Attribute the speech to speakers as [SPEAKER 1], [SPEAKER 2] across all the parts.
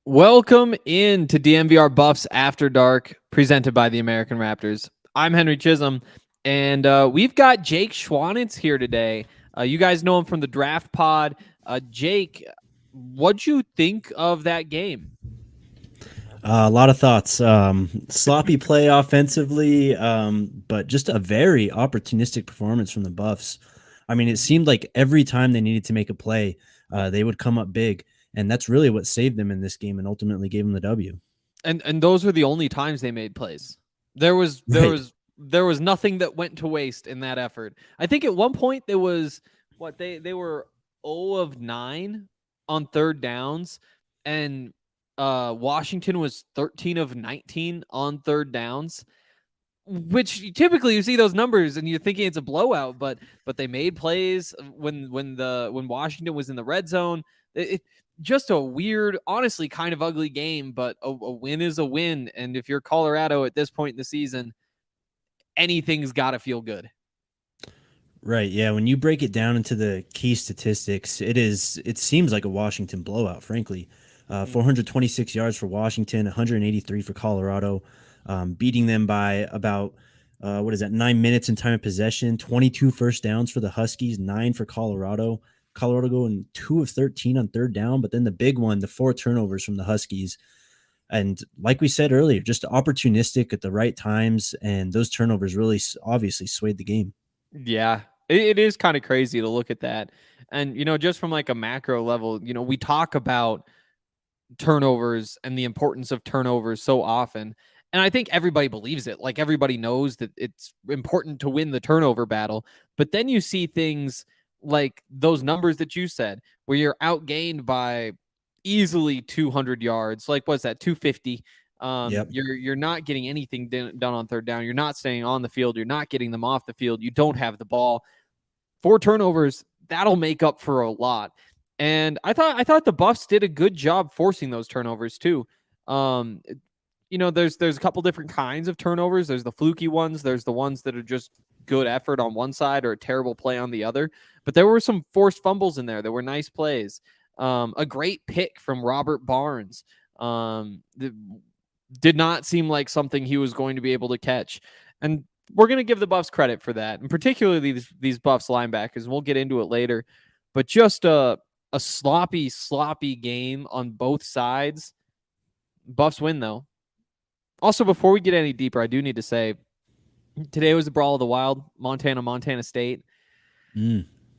[SPEAKER 1] Welcome in to DNVR Buffs After Dark, presented by the American Raptors. I'm Henry Chisholm, and we've got Jake Schwannitz here today. You guys know him from the Draft Pod. Jake, what'd you think of that game?
[SPEAKER 2] A lot of thoughts. Sloppy play offensively, but just a very opportunistic performance from the Buffs. I mean, it seemed like every time they needed to make a play, they would come up big, and that's really what saved them in this game and ultimately gave them the W.
[SPEAKER 1] And those were the only times they made plays. There was
[SPEAKER 2] Right.
[SPEAKER 1] nothing that went to waste in that effort. I think at one point there was they were 0 of 9 on third downs, and Washington was 13 of 19 on third downs, which typically you see those numbers and you're thinking it's a blowout, but they made plays when Washington was in the red zone. Just a weird, honestly, kind of ugly game, but a win is a win. And if you're Colorado at this point in the season, anything's got to feel good.
[SPEAKER 2] Right. Yeah. When you break it down into the key statistics, it seems like a Washington blowout, frankly. 426 yards for Washington, 183 for Colorado, beating them by about, 9 minutes in time of possession, 22 first downs for the Huskies, 9 for Colorado. Colorado going 2 of 13 on third down, but then the big one, the 4 turnovers from the Huskies. And like we said earlier, just opportunistic at the right times, and those turnovers really obviously swayed the game.
[SPEAKER 1] Yeah, it is kind of crazy to look at that. And, just from like a macro level, we talk about turnovers and the importance of turnovers so often. And I think everybody believes it. Like everybody knows that it's important to win the turnover battle. But then you see things like those numbers that you said, where you're outgained by easily 200 yards. Like, what's that? 250.
[SPEAKER 2] Yep.
[SPEAKER 1] You're not getting anything done on third down. You're not staying on the field. You're not getting them off the field. You don't have the ball. 4 turnovers, that'll make up for a lot. And I thought the Buffs did a good job forcing those turnovers too. There's a couple different kinds of turnovers. There's the fluky ones. There's the ones that are just good effort on one side or a terrible play on the other. But there were some forced fumbles in there. There were nice plays. A great pick from Robert Barnes. Did not seem like something he was going to be able to catch. And we're going to give the Buffs credit for that, and particularly these Buffs linebackers. We'll get into it later. But just a sloppy game on both sides. Buffs win, though. Also, before we get any deeper, I do need to say, today was the Brawl of the Wild, Montana State.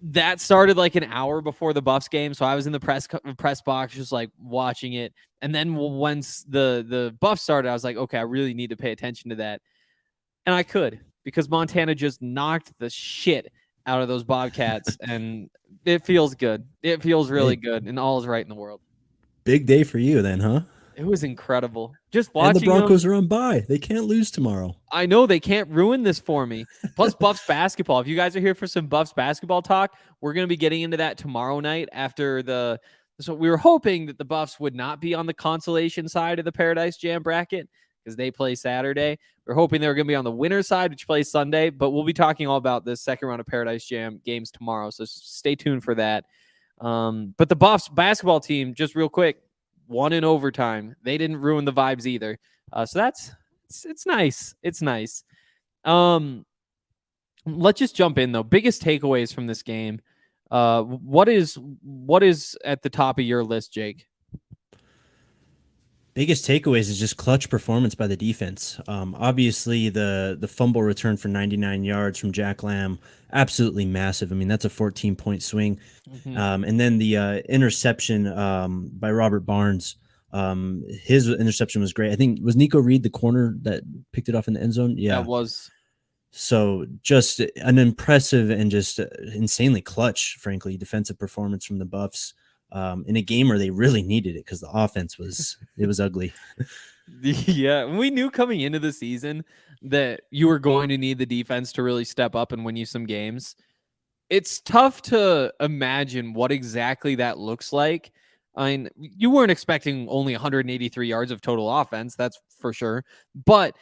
[SPEAKER 1] That started like an hour before the Buffs game, so I was in the press box just like watching it. And then once the Buffs started, I was like, okay, I really need to pay attention to that. And I could, because Montana just knocked the shit out of those Bobcats, and it feels good. It feels really good, and all is right in the world.
[SPEAKER 2] Big day for you then, huh?
[SPEAKER 1] It was incredible. Just watching
[SPEAKER 2] And the Broncos
[SPEAKER 1] them,
[SPEAKER 2] are on bye. They can't lose tomorrow.
[SPEAKER 1] I know they can't ruin this for me. Plus Buffs basketball. If you guys are here for some Buffs basketball talk, we're going to be getting into that tomorrow night after so we were hoping that the Buffs would not be on the consolation side of the Paradise Jam bracket because they play Saturday. We're hoping they were going to be on the winner side, which plays Sunday, but we'll be talking all about the second round of Paradise Jam games tomorrow. So stay tuned for that. But the Buffs basketball team, just real quick, won in overtime. They didn't ruin the vibes either. So it's nice. It's nice. Let's just jump in though. Biggest takeaways from this game. What is at the top of your list, Jake?
[SPEAKER 2] Biggest takeaways is just clutch performance by the defense. Obviously, the fumble return for 99 yards from Jack Lamb, absolutely massive. I mean, that's a 14-point swing. And then the interception by Robert Barnes, his interception was great. I think, was Nico Reed the corner that picked it off in the end zone? Yeah.
[SPEAKER 1] That was.
[SPEAKER 2] So just an impressive and just insanely clutch, frankly, defensive performance from the Buffs. In a game where they really needed it because the offense was ugly.
[SPEAKER 1] Yeah, we knew coming into the season that you were going to need the defense to really step up and win you some games. It's tough to imagine what exactly that looks like. I mean, you weren't expecting only 183 yards of total offense, that's for sure. But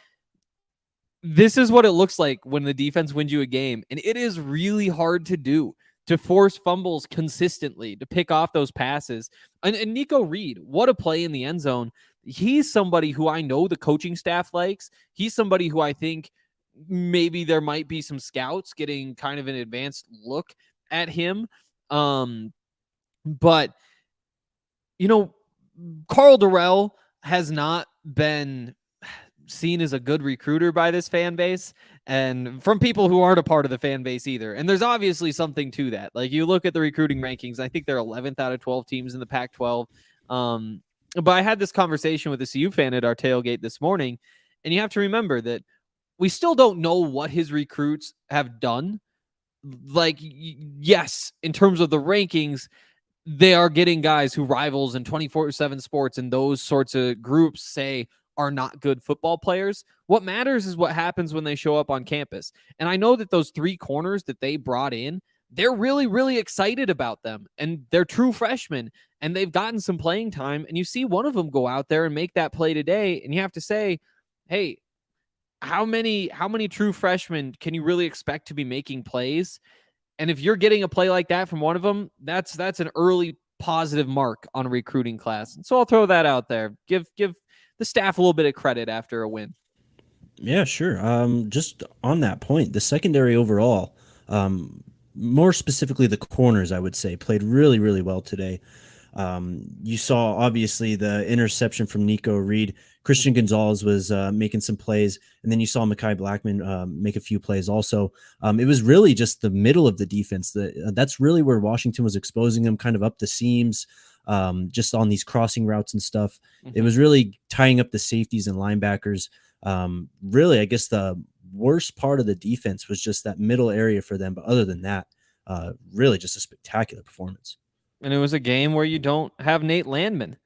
[SPEAKER 1] this is what it looks like when the defense wins you a game, and it is really hard to do. to force fumbles consistently, to pick off those passes. And Nico Reed, what a play in the end zone. He's somebody who I know the coaching staff likes. He's somebody who I think maybe there might be some scouts getting kind of an advanced look at him. But, Karl Dorrell has not been seen as a good recruiter by this fan base and from people who aren't a part of the fan base either. And there's obviously something to that. Like, you look at the recruiting rankings, I think they're 11th out of 12 teams in the Pac-12. But I had this conversation with a CU fan at our tailgate this morning, and you have to remember that we still don't know what his recruits have done. Like, yes, in terms of the rankings, they are getting guys who Rivals and 24/7 Sports and those sorts of groups say are not good football players. What matters is what happens when they show up on campus. And I know that those 3 corners that they brought in, they're really, really excited about them. And they're true freshmen, and they've gotten some playing time. And you see one of them go out there and make that play today, and you have to say, hey, how many true freshmen can you really expect to be making plays? And if you're getting a play like that from one of them, that's an early positive mark on a recruiting class. And so I'll throw that out there. Give the staff a little bit of credit after a win.
[SPEAKER 2] Yeah, sure. Just on that point, the secondary overall, more specifically the corners, I would say, played really, really well today. You saw obviously the interception from Nico Reed. Christian Gonzalez was making some plays, and then you saw Mekhi Blackman make a few plays also. It was really just the middle of the defense. That's really where Washington was exposing them kind of up the seams, just on these crossing routes and stuff. Mm-hmm. It was really tying up the safeties and linebackers. Really, I guess the worst part of the defense was just that middle area for them. But other than that, really just a spectacular performance.
[SPEAKER 1] And it was a game where you don't have Nate Landman.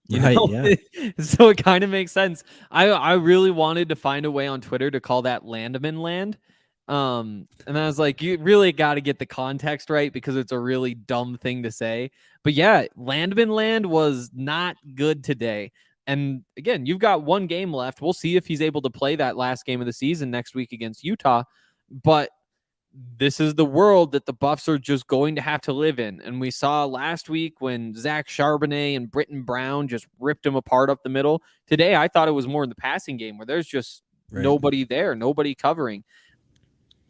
[SPEAKER 2] Right, yeah.
[SPEAKER 1] So it kind of makes sense. I really wanted to find a way on Twitter to call that Landman Land. And I was like, you really got to get the context right because it's a really dumb thing to say. But yeah, Landman Land was not good today. And again, you've got one game left. We'll see if he's able to play that last game of the season next week against Utah. But this is the world that the Buffs are just going to have to live in. And we saw last week when Zach Charbonnet and Britton Brown just ripped him apart up the middle. Today, I thought it was more in the passing game where there's just nobody there, nobody covering.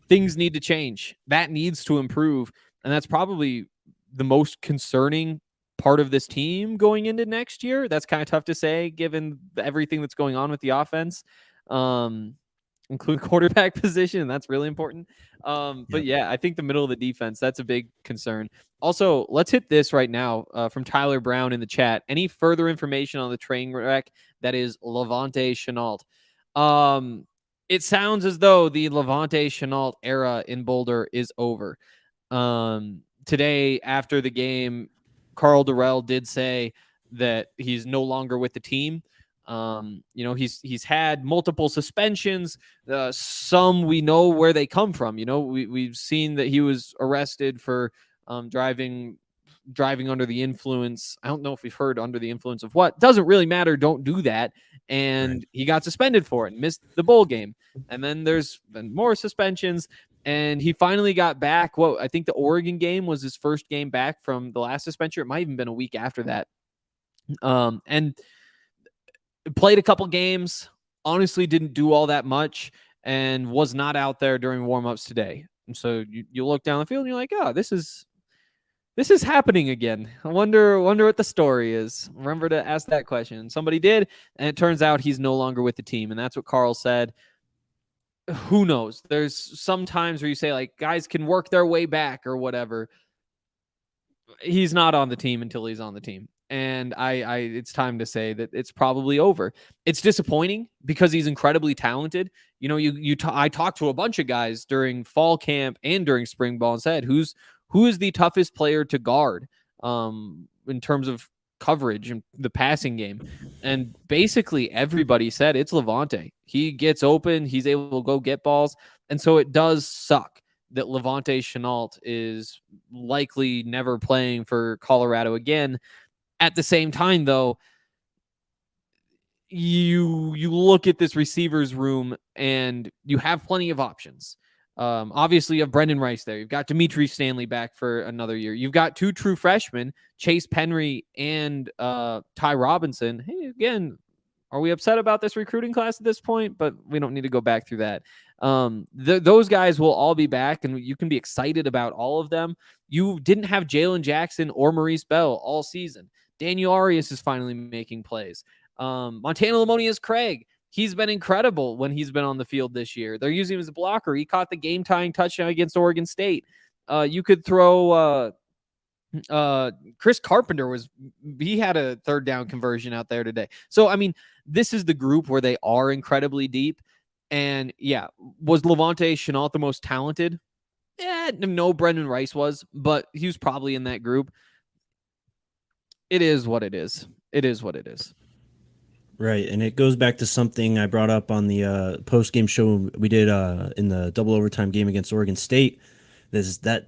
[SPEAKER 1] Things need to change. That needs to improve. And that's probably the most concerning part of this team going into next year. That's kind of tough to say given everything that's going on with the offense. Include quarterback position, and that's really important. But yeah, I think the middle of the defense, that's a big concern. Also, let's hit this right now from Tyler Brown in the chat. Any further information on the train wreck that is Levante Shenault? It sounds as though the Levante Shenault era in Boulder is over. Today, after the game, Karl Dorrell did say that he's no longer with the team. He's had multiple suspensions. Some we know where they come from. We've seen that he was arrested for driving under the influence. I don't know if we've heard under the influence of what. Doesn't really matter. Don't do that. And he got suspended for it and missed the bowl game. And then there's been more suspensions. And he finally got back. I think the Oregon game was his first game back from the last suspension. It might have even been a week after that. And played a couple games, honestly didn't do all that much, and was not out there during warmups today. And so you look down the field and you're like, oh, this is happening again. I wonder what the story is. Remember to ask that question. Somebody did, and it turns out he's no longer with the team. And that's what Karl said. Who knows? There's some times where you say, like, guys can work their way back or whatever. He's not on the team until he's on the team. And it's time to say that it's probably over. It's disappointing because he's incredibly talented. I talked to a bunch of guys during fall camp and during spring ball and said, who is the toughest player to guard in terms of coverage and the passing game? And basically everybody said it's Levante. He gets open. He's able to go get balls. And so it does suck that Levante Shenault is likely never playing for Colorado again. At the same time, though, you look at this receivers room and you have plenty of options. Obviously, you have Brendan Rice there. You've got Dimitri Stanley back for another year. You've got 2 true freshmen, Chase Penry and Ty Robinson. Hey, again, are we upset about this recruiting class at this point? But we don't need to go back through that. Those guys will all be back, and you can be excited about all of them. You didn't have Jalen Jackson or Maurice Bell all season. Daniel Arias is finally making plays. Montana Lamonius Craig, he's been incredible when he's been on the field this year. They're using him as a blocker. He caught the game-tying touchdown against Oregon State. You could throw Chris Carpenter he had a third down conversion out there today. So, I mean, this is the group where they are incredibly deep. And yeah, was Levante Shenault the most talented? No, Brendan Rice was, but he was probably in that group. It is what it is. It is what it is.
[SPEAKER 2] Right, and it goes back to something I brought up on the post-game show we did in the double overtime game against Oregon State. There's that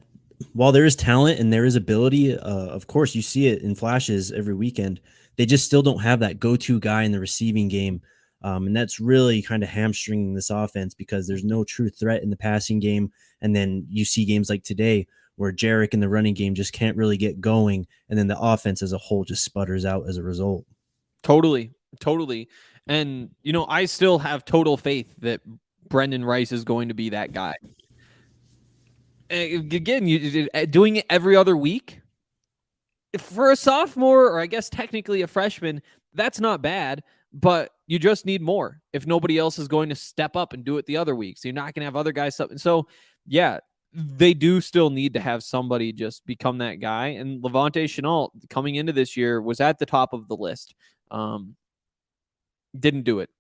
[SPEAKER 2] while there is talent and there is ability, of course, you see it in flashes every weekend. They just still don't have that go-to guy in the receiving game, and that's really kind of hamstringing this offense because there's no true threat in the passing game. And then you see games like today where Jarek in the running game just can't really get going, and then the offense as a whole just sputters out as a result.
[SPEAKER 1] Totally. And, I still have total faith that Brendan Rice is going to be that guy. Again, you doing it every other week for a sophomore, or I guess technically a freshman, that's not bad, but you just need more if nobody else is going to step up and do it the other week. So you're not going to have other guys. So yeah, they do still need to have somebody just become that guy. And Levante Shenault coming into this year was at the top of the list. Didn't do it.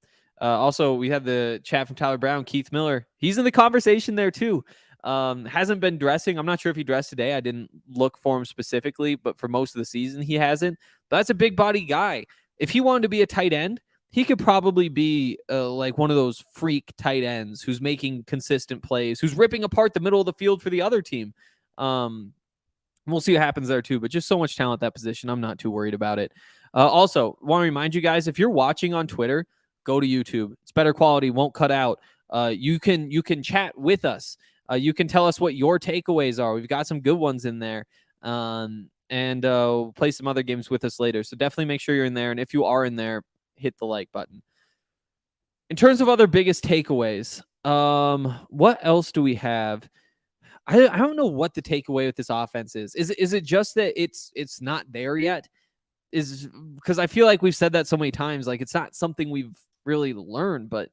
[SPEAKER 1] Also, we had the chat from Tyler Brown, Keith Miller. He's in the conversation there too. Hasn't been dressing. I'm not sure if he dressed today. I didn't look for him specifically, but for most of the season, he hasn't. But that's a big body guy. If he wanted to be a tight end, he could probably be like one of those freak tight ends who's making consistent plays, who's ripping apart the middle of the field for the other team. We'll see what happens there too, but just so much talent at that position. I'm not too worried about it. Also, want to remind you guys, if you're watching on Twitter, go to YouTube. It's better quality, won't cut out. You can chat with us. You can tell us what your takeaways are. We've got some good ones in there. And we'll play some other games with us later. So definitely make sure you're in there. And if you are in there, hit the like button. In terms of other biggest takeaways, what else do we have? I don't know what the takeaway with this offense is. Is it just that it's not there yet? Is because I feel like we've said that so many times, like it's not something we've really learned, but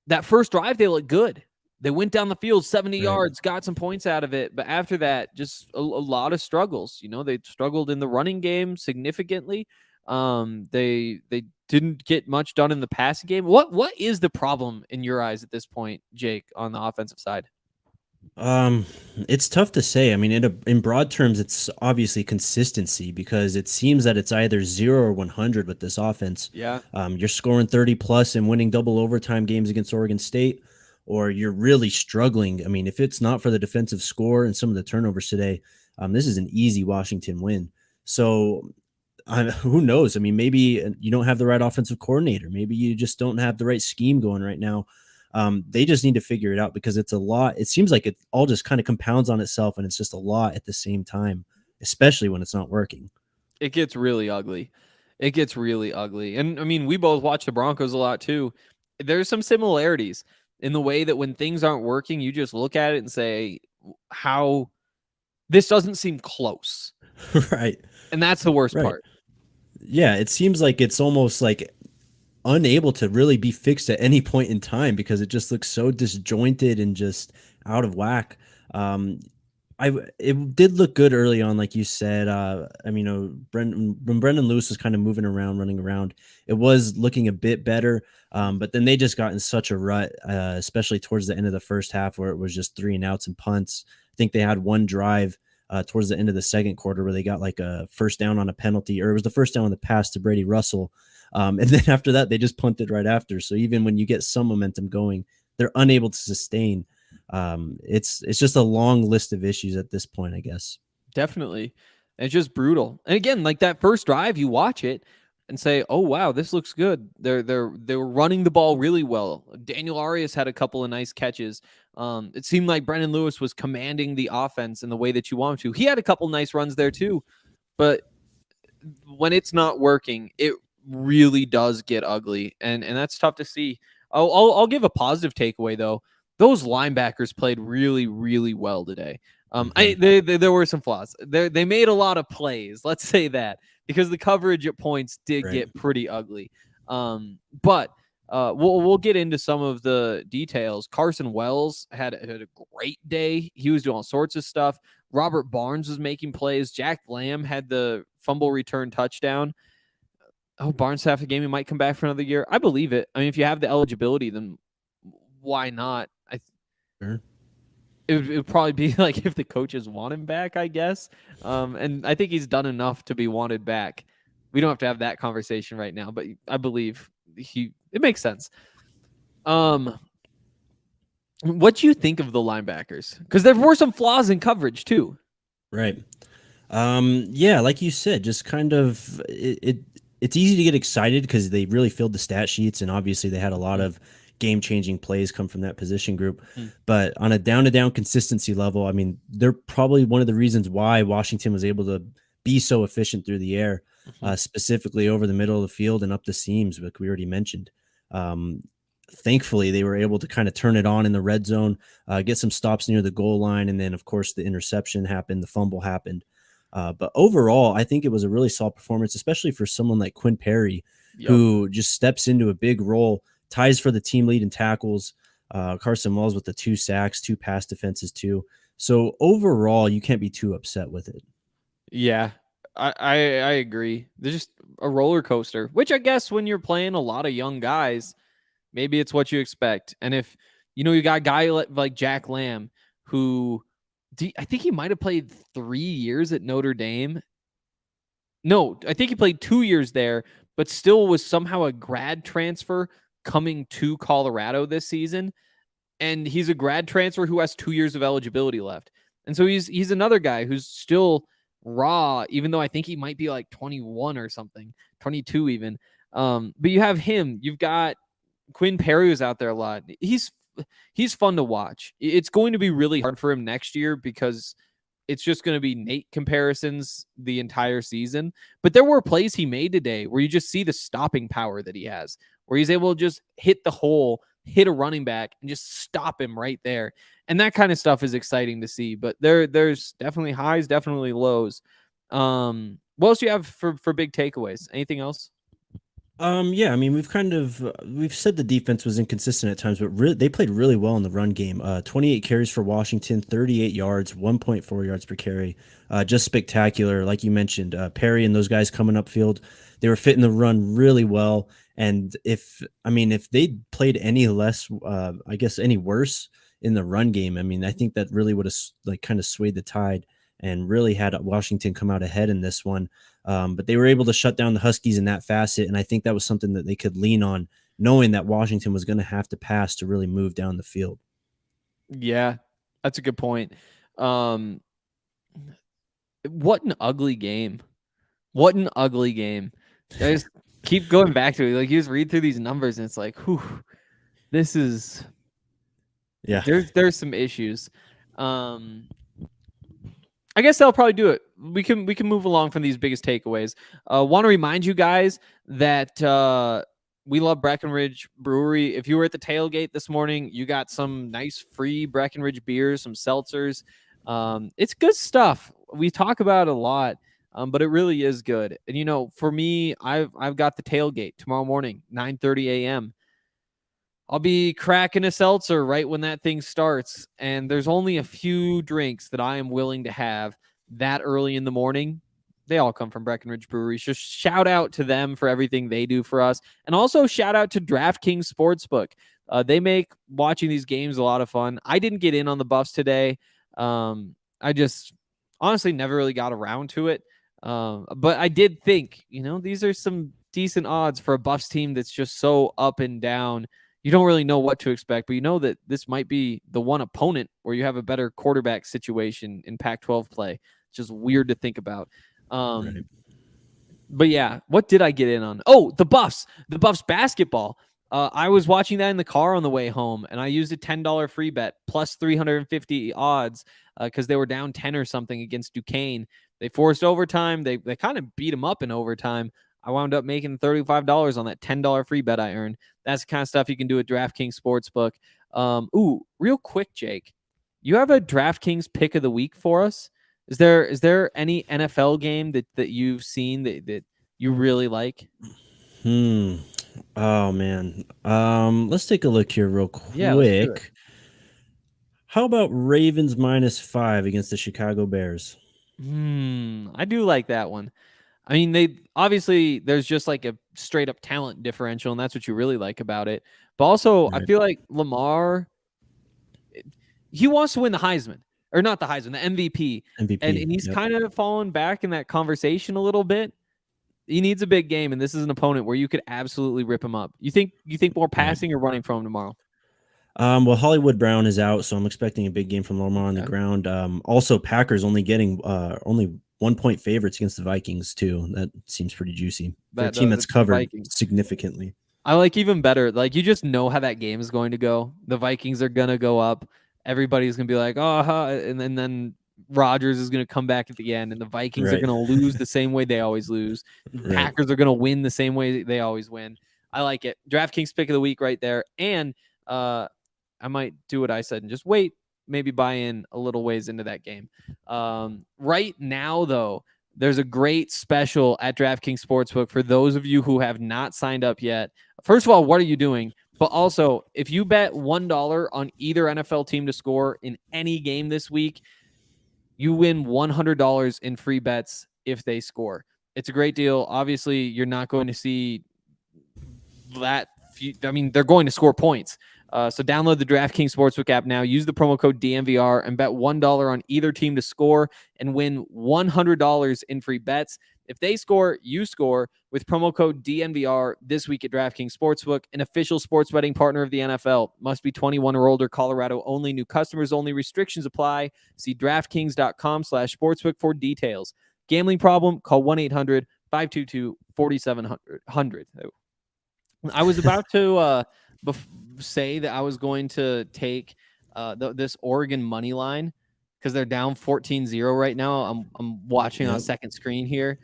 [SPEAKER 1] that first drive, they look good. They went down the field 70 yards, got some points out of it. But after that, just a lot of struggles. They struggled in the running game significantly. They didn't get much done in the passing game. What is the problem in your eyes at this point, Jake, on the offensive side?
[SPEAKER 2] It's tough to say. I mean, in broad terms, it's obviously consistency because it seems that it's either 0 or 100 with this offense.
[SPEAKER 1] Yeah.
[SPEAKER 2] You're scoring 30 plus and winning double overtime games against Oregon State, or you're really struggling. I mean, if it's not for the defensive score and some of the turnovers today, this is an easy Washington win. So who knows? I mean, maybe you don't have the right offensive coordinator. Maybe you just don't have the right scheme going right now. They just need to figure it out because it's a lot. It seems like it all just kind of compounds on itself, and it's just a lot at the same time, especially when it's not working.
[SPEAKER 1] It gets really ugly. And I mean, we both watch the Broncos a lot too. There's some similarities in the way that when things aren't working, you just look at it and say, how this doesn't seem close.
[SPEAKER 2] Right.
[SPEAKER 1] And that's the worst part.
[SPEAKER 2] Yeah. It seems like it's almost like unable to really be fixed at any point in time because it just looks so disjointed and just out of whack. It did look good early on, like you said. When Brendan Lewis was kind of moving around, running around, it was looking a bit better. But then they just got in such a rut, especially towards the end of the first half where it was just 3 and outs and punts. I think they had one drive towards the end of the second quarter where they got like a first down on a penalty, or it was the first down on the pass to Brady Russell. And then after that, they just punted right after. So even when you get some momentum going, they're unable to sustain. It's just a long list of issues at this point, I guess.
[SPEAKER 1] Definitely. It's just brutal. And again, like that first drive, you watch it, and say, "Oh wow, this looks good." They were running the ball really well. Daniel Arias had a couple of nice catches. It seemed like Brendan Lewis was commanding the offense in the way that you want him to. He had a couple nice runs there too, but when it's not working, it really does get ugly, and that's tough to see. I'll give a positive takeaway though. Those linebackers played really, really well today. There were some flaws. They made a lot of plays. Let's say that, because the coverage at points did get pretty ugly. But we'll get into some of the details. Carson Wells had a great day. He was doing all sorts of stuff. Robert Barnes was making plays. Jack Lamb had the fumble return touchdown. Oh, Barnes half a game. He might come back for another year. I believe it. I mean, if you have the eligibility, then why not?
[SPEAKER 2] Sure.
[SPEAKER 1] It would probably be like if the coaches want him back, I guess. And I think he's done enough to be wanted back. We don't have to have that conversation right now, but I believe it makes sense. What do you think of the linebackers? Because there were some flaws in coverage too.
[SPEAKER 2] Right. Yeah, like you said, just kind of it's easy to get excited because they really filled the stat sheets, and obviously they had a lot of game-changing plays come from that position group. But on a down-to-down consistency level, I mean, they're probably one of the reasons why Washington was able to be so efficient through the air, specifically over the middle of the field and up the seams, like we already mentioned. Thankfully, they were able to kind of turn it on in the red zone, get some stops near the goal line, and then, of course, the interception happened, the fumble happened. But overall, I think it was a really solid performance, especially for someone like Quinn Perry, who just steps into a big role, ties for the team lead in tackles. Carson Wells with the 2 sacks, 2 pass defenses too. So overall, you can't be too upset with it.
[SPEAKER 1] Yeah, I agree. There's just a roller coaster, which I guess when you're playing a lot of young guys, maybe it's what you expect. And if you got a guy like Jack Lamb, who I think he might have played 3 years at Notre Dame. No, I think he played 2 years there, but still was somehow a grad transfer coming to Colorado this season. And he's a grad transfer who has 2 years of eligibility left. And so he's another guy who's still raw, even though I think he might be like 21 or something, 22 even. But you have him. You've got Quinn Perry, who's out there a lot. He's fun to watch. It's going to be really hard for him next year because it's just going to be Nate comparisons the entire season. But there were plays he made today where you just see the stopping power that he has, where he's able to just hit the hole, hit a running back, and just stop him right there. And that kind of stuff is exciting to see. But there's definitely highs, definitely lows. What else do you have for big takeaways? Anything else?
[SPEAKER 2] Yeah, I mean, we've said the defense was inconsistent at times, but they played really well in the run game. 28 carries for Washington, 38 yards, 1.4 yards per carry. Just spectacular. Like you mentioned, Perry and those guys coming upfield, they were fitting the run really well. And if they played any less, I guess any worse in the run game, I mean, I think that really would have kind of swayed the tide and really had Washington come out ahead in this one. But they were able to shut down the Huskies in that facet, and I think that was something that they could lean on, knowing that Washington was going to have to pass to really move down the field.
[SPEAKER 1] Yeah, that's a good point. What an ugly game. What an ugly game. I just keep going back to it. Like, you just read through these numbers, and it's like, whew, this is...
[SPEAKER 2] Yeah.
[SPEAKER 1] There's some issues. I guess that'll probably do it. We can move along from these biggest takeaways. Want to remind you guys that we love Breckenridge Brewery. If you were at the tailgate this morning, you got some nice free Breckenridge beers, some seltzers. It's good stuff. We talk about it a lot, but it really is good. And for me, I've got the tailgate tomorrow morning, 9:30 a.m. I'll be cracking a seltzer right when that thing starts. And there's only a few drinks that I am willing to have that early in the morning. They all come from Breckenridge Brewery. Just shout out to them for everything they do for us. And also shout out to Draftkings Sportsbook. They make watching these games a lot of fun. I didn't get in on the Buffs today. I just honestly never really got around to it. But I did think, these are some decent odds for a Buffs team that's just so up and down. You don't really know what to expect, but you know that this might be the one opponent where you have a better quarterback situation in Pac-12 play. It's just weird to think about.
[SPEAKER 2] Right.
[SPEAKER 1] But yeah, what did I get in on? Oh, the Buffs basketball. I was watching that in the car on the way home, and I used a $10 free bet plus 350 odds because they were down 10 or something against Duquesne. They forced overtime. They kind of beat them up in overtime. I wound up making $35 on that $10 free bet I earned. That's the kind of stuff you can do at DraftKings Sportsbook. Real quick, Jake, you have a DraftKings pick of the week for us? Is there any NFL game that you've seen that you really like?
[SPEAKER 2] Oh man. Let's take a look here real
[SPEAKER 1] Yeah, let's do it.
[SPEAKER 2] quick. How about Ravens -5 against the Chicago Bears?
[SPEAKER 1] I do like that one. I mean, they obviously there's just like a straight up talent differential, and that's what you really like about it. But also, I
[SPEAKER 2] Right.
[SPEAKER 1] feel like Lamar, he wants to win the Heisman, or not the Heisman, the MVP, and
[SPEAKER 2] MVP.
[SPEAKER 1] he's
[SPEAKER 2] Yep.
[SPEAKER 1] kind of fallen back in that conversation a little bit. He needs a big game, and this is an opponent where you could absolutely rip him up. You think more
[SPEAKER 2] Right.
[SPEAKER 1] passing or running from him tomorrow?
[SPEAKER 2] Well, Hollywood Brown is out, so I'm expecting a big game from Lamar on the
[SPEAKER 1] Okay.
[SPEAKER 2] ground. Also, Packers only getting only 1 point favorites against the Vikings too. That seems pretty juicy for a
[SPEAKER 1] That
[SPEAKER 2] team that's
[SPEAKER 1] the
[SPEAKER 2] covered
[SPEAKER 1] Vikings.
[SPEAKER 2] significantly.
[SPEAKER 1] I like even better. Like you just know how that game is going to go. The Vikings are gonna go up. Everybody's gonna be like, oh, and then Rodgers is gonna come back at the end, and the Vikings are
[SPEAKER 2] Right.
[SPEAKER 1] gonna lose the same way they always lose. And
[SPEAKER 2] Right.
[SPEAKER 1] Packers are gonna win the same way they always win. I like it. DraftKings pick of the week right there. And I might do what I said and just wait, maybe buy in a little ways into that game. Right now, though, there's a great special at DraftKings Sportsbook for those of you who have not signed up yet. First of all, what are you doing? But also, if you bet $1 on either NFL team to score in any game this week, you win $100 in free bets if they score. It's a great deal. Obviously, you're not going to see that. I mean, they're going to score points. So download the DraftKings Sportsbook app now. Use the promo code DNVR and bet $1 on either team to score and win $100 in free bets. If they score, you score with promo code DNVR this week at DraftKings Sportsbook, an official sports betting partner of the NFL. Must be 21 or older, Colorado only, new customers only, restrictions apply. See DraftKings.com/sportsbook for details. Gambling problem? Call 1-800-522-4700. I was about to say that I was going to take this Oregon money line because they're down 14-0 right now. I'm watching on second screen here.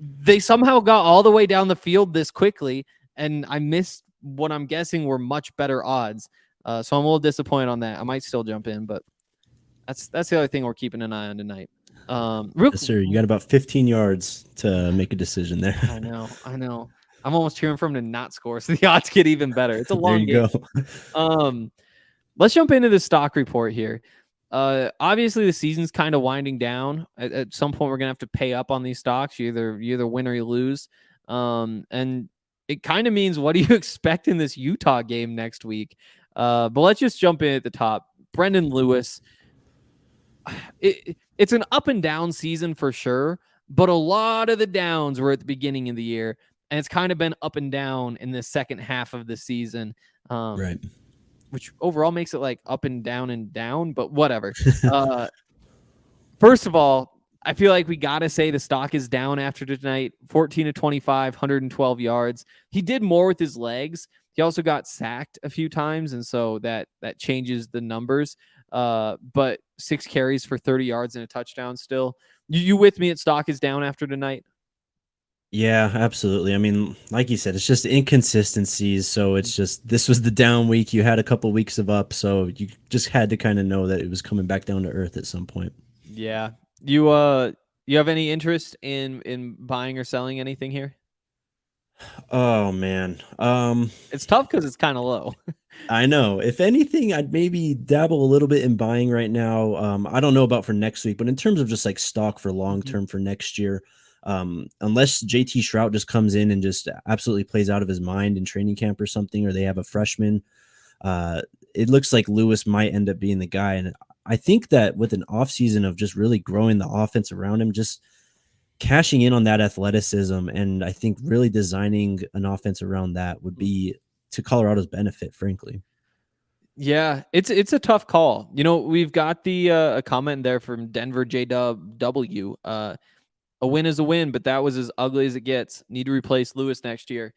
[SPEAKER 1] They somehow got all the way down the field this quickly, and I missed what I'm guessing were much better odds. So I'm a little disappointed on that. I might still jump in, but that's the other thing we're keeping an eye on tonight.
[SPEAKER 2] Yes, sir. You got about 15 yards to make a decision there.
[SPEAKER 1] I know. I'm almost cheering for him to not score, so the odds get even better. It's a long game.
[SPEAKER 2] Go.
[SPEAKER 1] Let's jump into the stock report here. Obviously, the season's kind of winding down. At some point, we're gonna have to pay up on these stocks. You either win or you lose. And it kind of means, what do you expect in this Utah game next week? But let's just jump in at the top. Brendan Lewis. It's an up and down season for sure, but a lot of the downs were at the beginning of the year, and it's kind of been up and down in the second half of the season.
[SPEAKER 2] Right.
[SPEAKER 1] Which overall makes it like up and down, but whatever. First of all, I feel like we got to say the stock is down after tonight. 14-25, 112 yards. He did more with his legs. He also got sacked a few times, and so that changes the numbers. But 6 carries for 30 yards and a touchdown still. You with me at stock is down after tonight?
[SPEAKER 2] Yeah, absolutely. I mean, like you said, it's just inconsistencies. So it's just, this was the down week. You had a couple weeks of up, so you just had to kind of know that it was coming back down to earth at some point.
[SPEAKER 1] Yeah. You have any interest in buying or selling anything here?
[SPEAKER 2] Oh man.
[SPEAKER 1] It's tough because it's kind of low.
[SPEAKER 2] I know. If anything, I'd maybe dabble a little bit in buying right now. I don't know about for next week, but in terms of just like stock for long term for next year, unless JT Shrout just comes in and just absolutely plays out of his mind in training camp or something, or they have a freshman, it looks like Lewis might end up being the guy. And I think that with an offseason of just really growing the offense around him, just cashing in on that athleticism, and I think really designing an offense around that would be to Colorado's benefit, frankly.
[SPEAKER 1] Yeah, it's a tough call. You know, we've got the a comment there from Denver JW. A win is a win, but that was as ugly as it gets. Need to replace Lewis next year.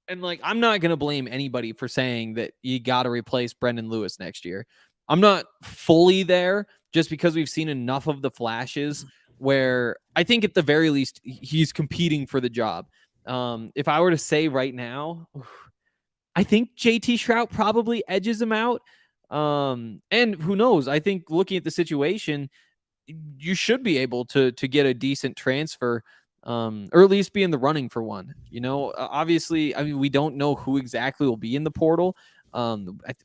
[SPEAKER 1] And like, I'm not going to blame anybody for saying that you got to replace Brendan Lewis next year. I'm not fully there just because we've seen enough of the flashes where I think at the very least he's competing for the job. If I were to say right now, I think JT Shrout probably edges him out. And who knows? I think looking at the situation, you should be able to get a decent transfer, or at least be in the running for one. Obviously, I mean, we don't know who exactly will be in the portal.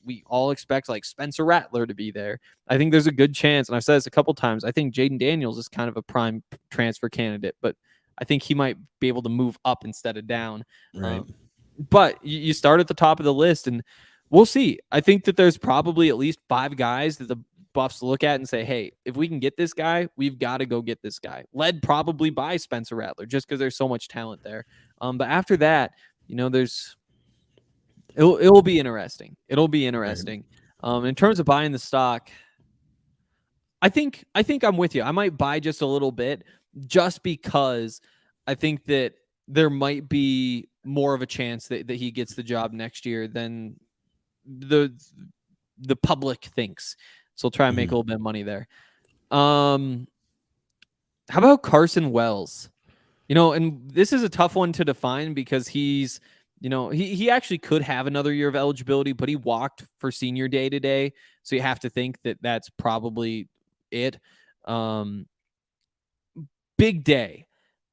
[SPEAKER 1] We all expect like Spencer Rattler to be there. I think there's a good chance, and I've said this a couple times, I think Jaden Daniels is kind of a prime transfer candidate, but I think he might be able to move up instead of down.
[SPEAKER 2] Right.
[SPEAKER 1] But you start at the top of the list, and we'll see. I think that there's probably at least 5 guys that the Buffs look at and say, hey, if we can get this guy, we've got to go get this guy. Led probably by Spencer Rattler, just because there's so much talent there. But after that, it'll be interesting. It'll be interesting. In terms of buying the stock, I think I'm with you. I might buy just a little bit, just because I think that there might be more of a chance that he gets the job next year than the public thinks. So we'll try and make a little bit of money there. How about Carson Wells? And this is a tough one to define because he's, he actually could have another year of eligibility, but he walked for senior day today. So you have to think that that's probably it. Big day,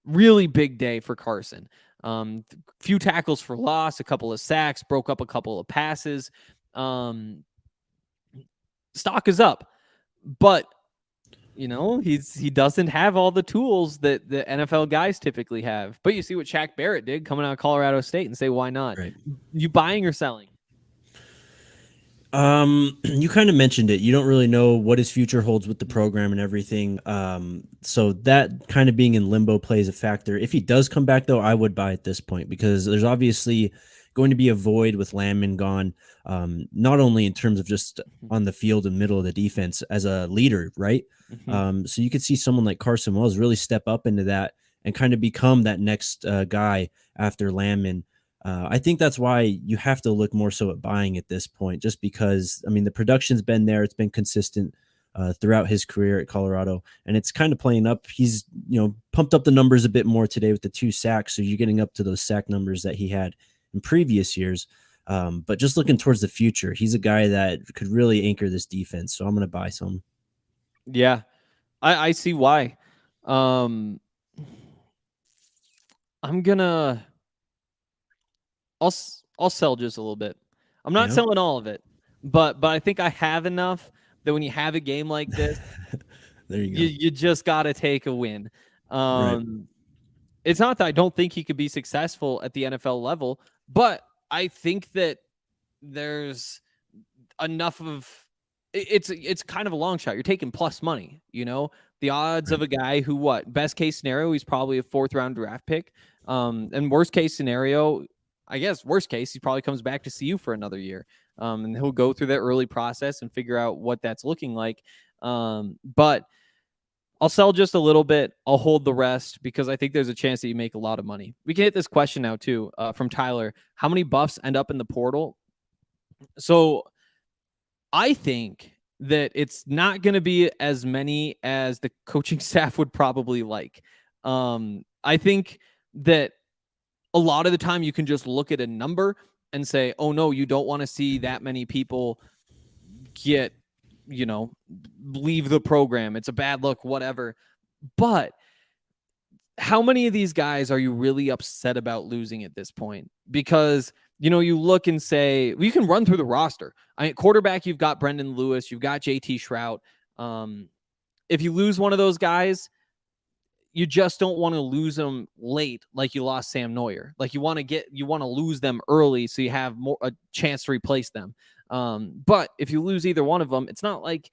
[SPEAKER 1] really big day for Carson. Few tackles for loss, a couple of sacks, broke up a couple of passes. Stock is up, but he doesn't have all the tools that the NFL guys typically have. But you see what Shaq Barrett did coming out of Colorado State and say, why not?
[SPEAKER 2] Right.
[SPEAKER 1] You buying or selling?
[SPEAKER 2] You kind of mentioned it. You don't really know what his future holds with the program and everything. So that kind of being in limbo plays a factor. If he does come back, though, I would buy at this point because there's obviously going to be a void with Landman gone, not only in terms of just on the field and middle of the defense as a leader, right? So you could see someone like Carson Wells really step up into that and kind of become that next guy after Landman. I think that's why you have to look more so at buying at this point, just because, I mean, the production's been there. It's been consistent throughout his career at Colorado, and it's kind of playing up. He's, pumped up the numbers a bit more today with the 2 sacks. So you're getting up to those sack numbers that he had in previous years. But just looking towards the future, he's a guy that could really anchor this defense. So I'm going to buy some.
[SPEAKER 1] Yeah, I see why. I'll sell just a little bit. I'm not selling all of it, but I think I have enough that when you have a game like this,
[SPEAKER 2] there you go.
[SPEAKER 1] You just got to take a win.
[SPEAKER 2] Right.
[SPEAKER 1] It's not that I don't think he could be successful at the NFL level, but I think that there's enough of it's kind of a long shot. You're taking plus money, the odds of a guy who best case scenario, he's probably a 4th round draft pick. And worst case scenario, I guess worst case, he probably comes back to see you for another year. And he'll go through that early process and figure out what that's looking like. But I'll sell just a little bit. I'll hold the rest because I think there's a chance that you make a lot of money. We can hit this question now too, from Tyler. How many Buffs end up in the portal? So I think that it's not going to be as many as the coaching staff would probably like. I think that a lot of the time you can just look at a number and say, oh no, you don't want to see that many people get, leave the program. It's a bad look, whatever. But how many of these guys are you really upset about losing at this point? Because, you look and say, you can run through the roster. Quarterback, you've got Brendan Lewis, you've got JT Shrout. If you lose one of those guys, you just don't want to lose them late like you lost Sam Neuer. Like you want to lose them early so you have a chance to replace them. But if you lose either one of them, it's not like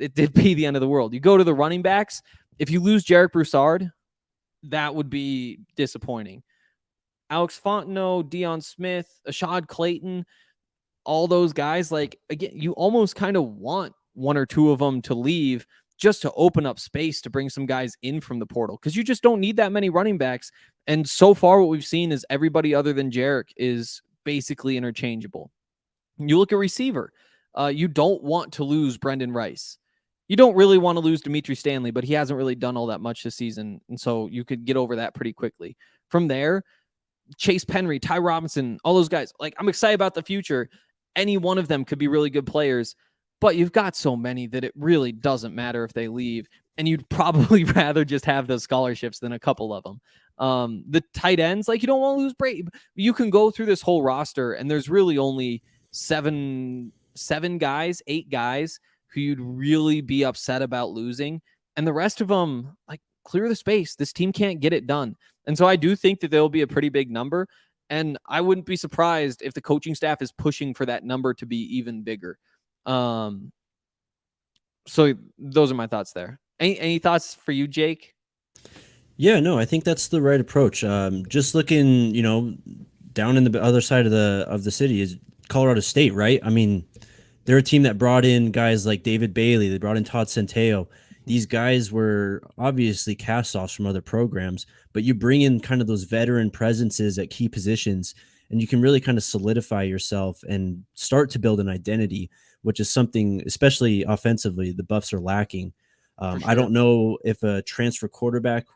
[SPEAKER 1] it did be the end of the world. You go to the running backs. If you lose Jarek Broussard, that would be disappointing. Alex Fontenot, Deion Smith, Ashad Clayton, all those guys, like, again, you almost kind of want one or two of them to leave just to open up space to bring some guys in from the portal, because you just don't need that many running backs. And so far, what we've seen is everybody other than Jarek is basically interchangeable. You look at receiver. You don't want to lose Brendan Rice. You don't really want to lose Dimitri Stanley, but he hasn't really done all that much this season. And so you could get over that pretty quickly. From there, Chase Penry, Ty Robinson, all those guys. Like, I'm excited about the future. Any one of them could be really good players, but you've got so many that it really doesn't matter if they leave. And you'd probably rather just have those scholarships than a couple of them. The tight ends, like, you don't want to lose Brady. You can go through this whole roster, and there's really only eight guys who you'd really be upset about losing. And the rest of them, like, clear the space. This team can't get it done. And so I do think that there'll be a pretty big number. And I wouldn't be surprised if the coaching staff is pushing for that number to be even bigger. So those are my thoughts there. Any thoughts for you, Jake?
[SPEAKER 2] Yeah, no, I think that's the right approach. Just looking, down in the other side of the city is Colorado State, right? I mean, they're a team that brought in guys like David Bailey. They brought in Todd Centeo. These guys were obviously cast-offs from other programs, but you bring in kind of those veteran presences at key positions, and you can really kind of solidify yourself and start to build an identity, which is something, especially offensively, the Buffs are lacking.
[SPEAKER 1] Sure.
[SPEAKER 2] I don't know if a transfer quarterback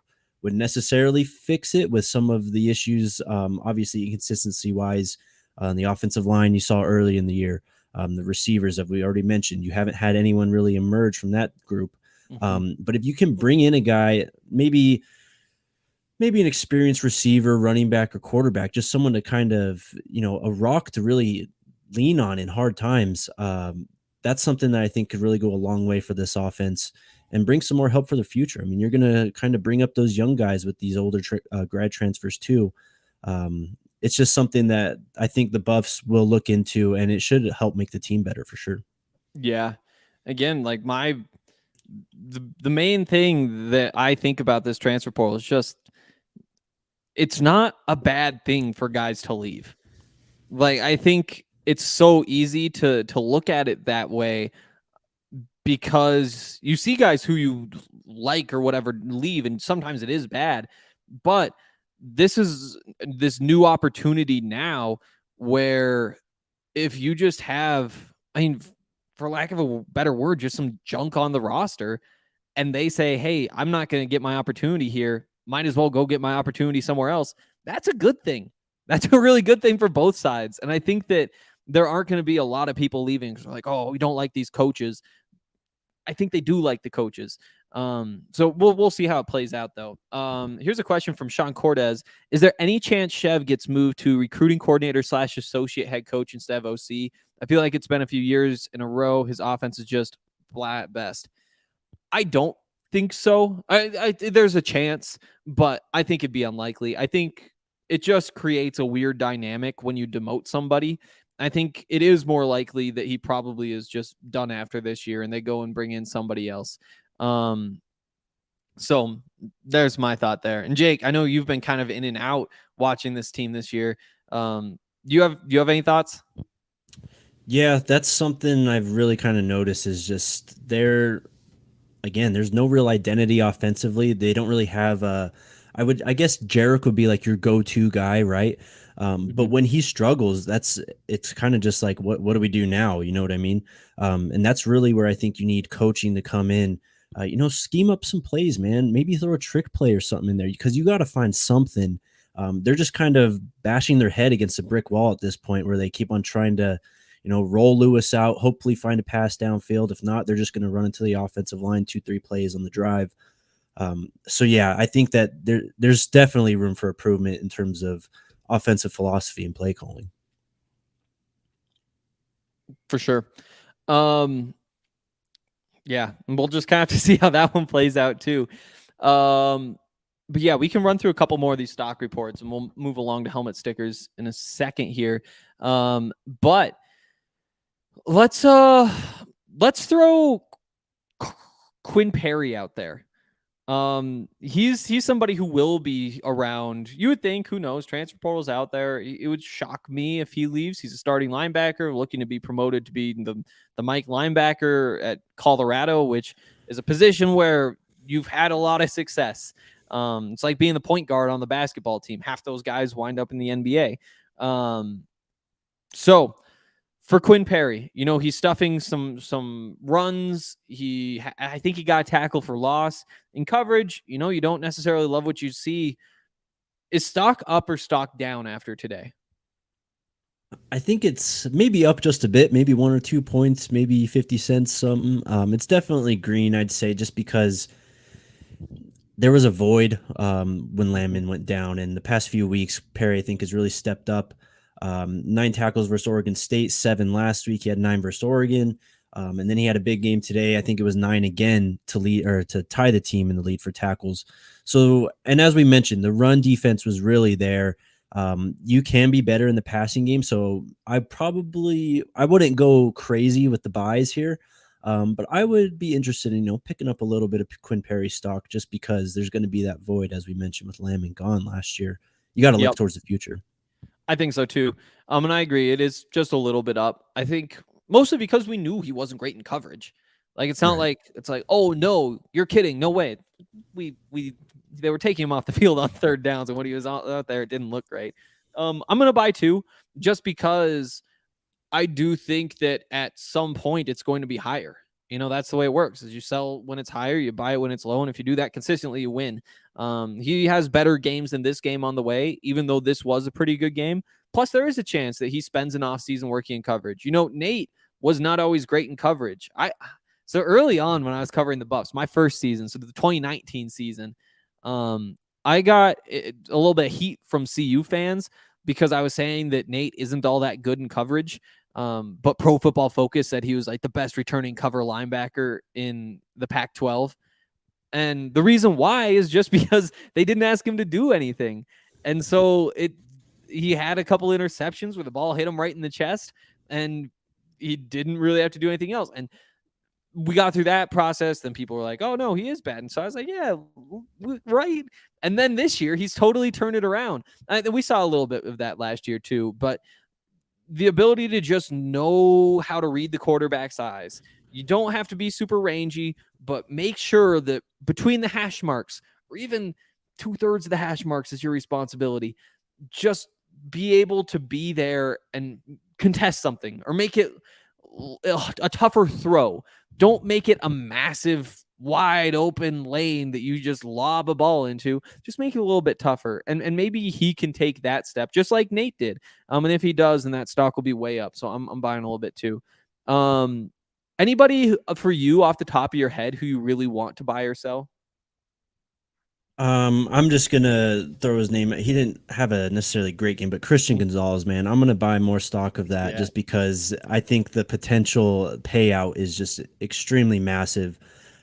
[SPEAKER 2] would necessarily fix it with some of the issues, obviously inconsistency-wise on the offensive line you saw early in the year. The receivers that we already mentioned, you haven't had anyone really emerge from that group. But if you can bring in a guy, maybe an experienced receiver, running back, or quarterback, just someone to kind of, a rock to really lean on in hard times, that's something that I think could really go a long way for this offense and bring some more help for the future. I mean, you're going to kind of bring up those young guys with these older grad transfers too. It's just something that I think the Buffs will look into, and it should help make the team better for sure.
[SPEAKER 1] Yeah. Again, like the main thing that I think about this transfer portal is just, it's not a bad thing for guys to leave. Like, I think it's so easy to look at it that way because you see guys who you like or whatever leave, and sometimes it is bad, but this is this new opportunity now where if you just have, I mean, for lack of a better word, just some junk on the roster, and they say, hey, I'm not going to get my opportunity here, might as well go get my opportunity somewhere else. That's a good thing. That's a really good thing for both sides. And I think that there aren't going to be a lot of people leaving because they're like, oh, we don't like these coaches. I think they do like the coaches. So we'll see how it plays out, though. Here's a question from Sean Cortez. Is there any chance Chev gets moved to recruiting coordinator / associate head coach instead of OC? I feel like it's been a few years in a row. His offense is just flat at best. I don't think so. There's a chance, but I think it'd be unlikely. I think it just creates a weird dynamic when you demote somebody. I think it is more likely that he probably is just done after this year and they go and bring in somebody else. So there's my thought there. And Jake, I know you've been kind of in and out watching this team this year. Do you have any thoughts?
[SPEAKER 2] Yeah, that's something I've really kind of noticed is just there's no real identity offensively. They don't really have I guess Jarek would be like your go-to guy, right? But when he struggles, it's kind of just like, what do we do now? You know what I mean? And that's really where I think you need coaching to come in, scheme up some plays, man, maybe throw a trick play or something in there because you got to find something. They're just kind of bashing their head against a brick wall at this point where they keep on trying to, roll Lewis out, hopefully find a pass downfield. If not, they're just going to run into the offensive line 2-3 plays on the drive. So yeah, I think that there's definitely room for improvement in terms of offensive philosophy and play calling.
[SPEAKER 1] For sure. Yeah, and we'll just kind of have to see how that one plays out too. But yeah, we can run through a couple more of these stock reports and we'll move along to helmet stickers in a second here. But let's throw Quinn Perry out there. He's somebody who will be around. You would think, who knows, transfer portal's out there. It would shock me if he leaves. He's a starting linebacker looking to be promoted to be the Mike linebacker at Colorado, which is a position where you've had a lot of success. It's like being the point guard on the basketball team. Half those guys wind up in the NBA. So for Quinn Perry, he's stuffing some runs. I think he got a tackle for loss in coverage. You don't necessarily love what you see. Is stock up or stock down after today?
[SPEAKER 2] I think it's maybe up just a bit, maybe 1 or 2 points, maybe 50 cents, something. It's definitely green, I'd say, just because there was a void when Landman went down. And the past few weeks, Perry, I think, has really stepped up. 9 tackles versus Oregon State, 7 last week. He had 9 versus Oregon. And then he had a big game today. I think it was 9 again to lead or to tie the team in the lead for tackles. So, and as we mentioned, the run defense was really there. You can be better in the passing game. So I wouldn't go crazy with the buys here. But I would be interested in, picking up a little bit of Quinn Perry stock just because there's going to be that void, as we mentioned, with Landman gone last year. You got to look towards the future.
[SPEAKER 1] I think so too. And I agree. It is just a little bit up. I think mostly because we knew he wasn't great in coverage. Like, it's not like, it's like, oh no, you're kidding. No way. They were taking him off the field on third downs, and when he was out there, it didn't look great. I'm going to buy 2 just because I do think that at some point it's going to be higher. That's the way it works. Is you sell when it's higher, you buy it when it's low, and if you do that consistently, you win. He has better games than this game on the way, even though this was a pretty good game. Plus, there is a chance that he spends an offseason working in coverage. Nate was not always great in coverage. So early on when I was covering the Buffs, my first season, so the 2019 season, I got a little bit of heat from CU fans because I was saying that Nate isn't all that good in coverage. But Pro Football Focus said he was like the best returning cover linebacker in the Pac-12. And the reason why is just because they didn't ask him to do anything. And so he had a couple interceptions where the ball hit him right in the chest, and he didn't really have to do anything else. And we got through that process. Then people were like, oh no, he is bad. And so I was like, yeah, right. And then this year he's totally turned it around. We saw a little bit of that last year too, but the ability to just know how to read the quarterback's eyes. You don't have to be super rangy, but make sure that between the hash marks, or even 2/3 of the hash marks, is your responsibility. Just be able to be there and contest something, or make it a tougher throw. Don't make it a massive wide open lane that you just lob a ball into. Just make it a little bit tougher, and maybe he can take that step just like Nate did. And if he does, then that stock will be way up. So I'm buying a little bit too. Anybody for you off the top of your head who you really want to buy or sell?
[SPEAKER 2] I'm just gonna throw his name. He didn't have a necessarily great game, but Christian Gonzalez, man, I'm gonna buy more stock of that just because I think the potential payout is just extremely massive.